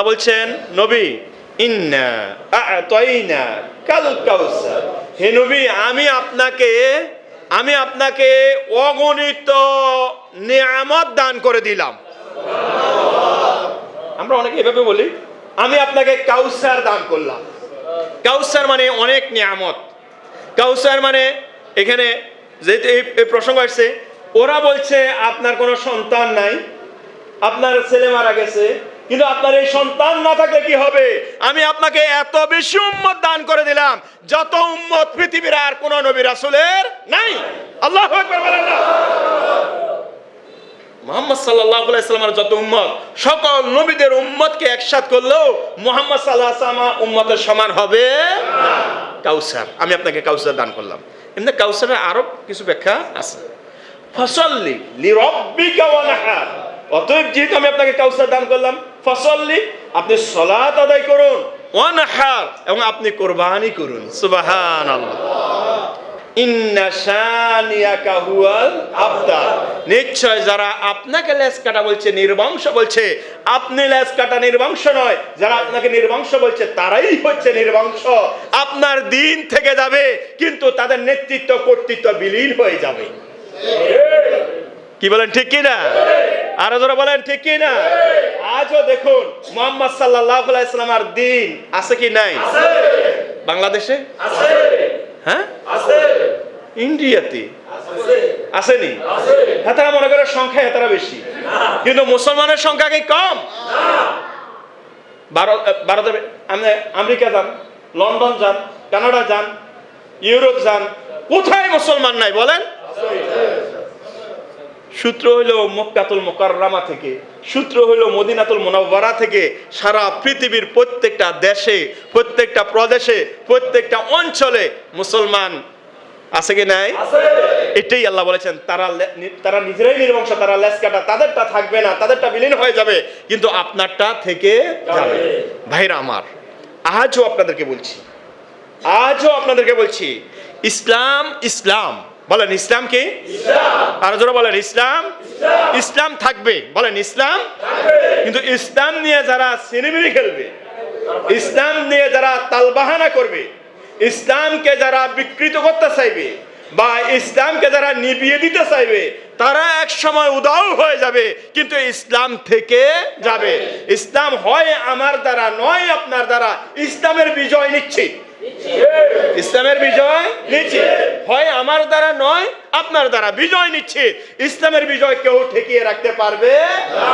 আল্লাহ বলছেন নবী ইন্না আ'তাইনা কাল কাউসার, হে নবী আমি আপনাকে অগণিত নিয়ামত দান করে দিলাম। আমরা অনেকে এভাবে বলি আমি আপনাকে কাউসার দান করলাম। কাউসার মানে অনেক নিয়ামত। কাউসার মানে এখানে যে এই প্রসঙ্গ আসছে, ওরা বলছে আপনার কোনো সন্তান নাই, আপনার ছেলে মারা গেছে, কিন্তু আপনার এই সন্তান না থাকলে কি হবে? আমি আপনাকে এত বেশি উম্মত দান করে দিলাম যত উম্মত পৃথিবীর আর কোন নবী রাসূলের নাই। আল্লাহু আকবার বলেন না। মুহাম্মদ সাল্লাল্লাহু আলাইহি ওয়াসাল্লামের যত উম্মত, সকল নবীদের উম্মতকে একসাথ করলেও মুহাম্মদ সাল্লাল্লাহু আলাইহি ওয়াসাল্লাম উম্মতের সমান হবে না। কাউসার, আমি আপনাকে কাউসার দান করলাম। এমনি কাউসারের আরো কিছু ব্যাখ্যা আছে। ফাসাল্লি লিরাব্বিকা ওয়ানহার, অতএব যেহেতু আমি আপনাকে কাউসার দান করলাম, ফাসাল্লি, আপনি সালাত আদায় করুন, ওয়ানহার, এবং আপনি কুরবানি করুন। সুবহানাল্লাহ। ইন্না শানিয়াকা হুয়াল আবতার, নিশ্চয় যারা আপনাকে লেজ কাটা বলছে, নির্বংশ বলছে, আপনি লেজ কাটা নির্বংশ নয়, যারা আপনাকে নির্বংশ বলছে তারাই হচ্ছে নির্বংশ। আপনার দিন থেকে যাবে, কিন্তু তাদের নেতৃত্ব কর্তৃত্ব বিলীন হয়ে যাবে। কি বলেন ঠিক কি না? আরো যারা বলেন ঠিক কি না? আজও দেখুন মুহাম্মদ সাল্লাল্লাহু আলাইহি ওয়াসাল্লামের দিন আছে কি নাই? আছে। বাংলাদেশে আছে। হ্যাঁ আছে। ইন্ডিয়াতে আছে। আসেনি? আছে। হেতারা মনে করে সংখ্যা হেতারা বেশি, কিন্তু মুসলমানের সংখ্যা কি কম? না। ভারতে আমেরিকা যান, লন্ডন যান, কানাডা যান, ইউরোপ যান, কোথায় মুসলমান নাই বলেন? সূত্র হইল মক্কাতুল মুকাররমা থেকে, সূত্র হইল মদিনাতুল মুনাওয়ারা থেকে। সারা পৃথিবীর প্রত্যেকটা দেশে, প্রত্যেকটা প্রদেশে, প্রত্যেকটা অঞ্চলে মুসলমান আছে কি নাই? এটাই আল্লাহ বলেছেন, তারা নিজেরাই নির্বংশ, তারা লেজ কাটা, তাদেরটা থাকবে না, তাদেরটা বিলীন হয়ে যাবে, কিন্তু আপনারটা থেকে যাবে। ভাইরা আমার, আজও আপনাদেরকে বলছি, ইসলাম ইসলাম বলেন। ইসলাম কি? আর যারা বলেন ইসলাম, ইসলাম থাকবে বলেন ইসলাম, কিন্তু ইসলাম নিয়ে যারা সিনেমিনি খেলবে, ইসলাম নিয়ে যারা তালবাহানা করবে, ইসলামকে যারা বিকৃত করতে চাইবে, বা ইসলামকে যারা নিভিয়ে দিতে চাইবে, তারা এক সময় উধাও হয়ে যাবে, কিন্তু ইসলাম থেকে যাবে। ইসলাম হয় আমার দ্বারা নয় আপনার দ্বারা, ইসলামের বিজয় নিশ্চিত। ইসলামের বিজয় নিশ্চিত, হয় আমার দ্বারা নয় আপনার দ্বারা, বিজয় নিশ্চিত। ইসলামের বিজয় কেউ ঠেকিয়ে রাখতে পারবে না।